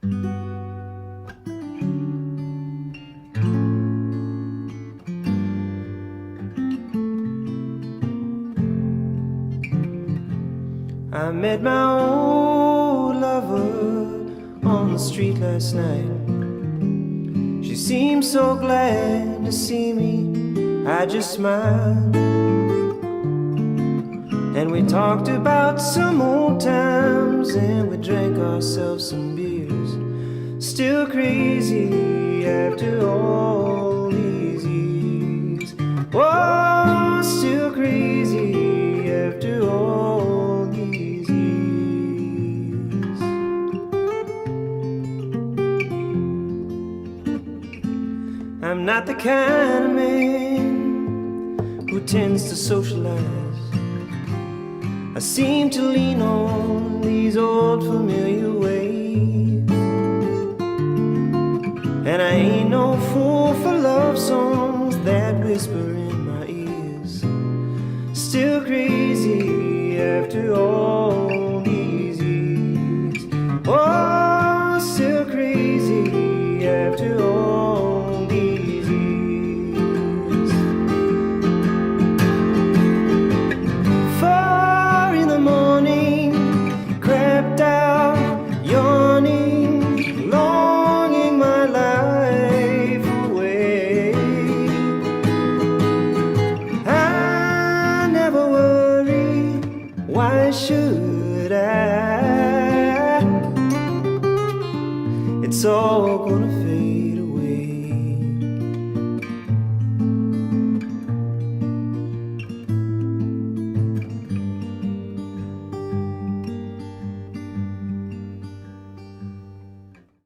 I met my old lover on the street last night. She seemed so glad to see me, I just smiled. And we talked about some old times, and we drank ourselves some beers. Still crazy after all these years. Oh, still crazy after all these years. I'm not the kind of man who tends to socialize. I seem to lean on these old familiar ways, and I ain't no fool for love songs that whisper in my ears. Still crazy after all these years. Oh, still crazy after all these years. 4 in the morning, crept out, yawning, longing my life away. I never worry, why should I? It's all gonna fade.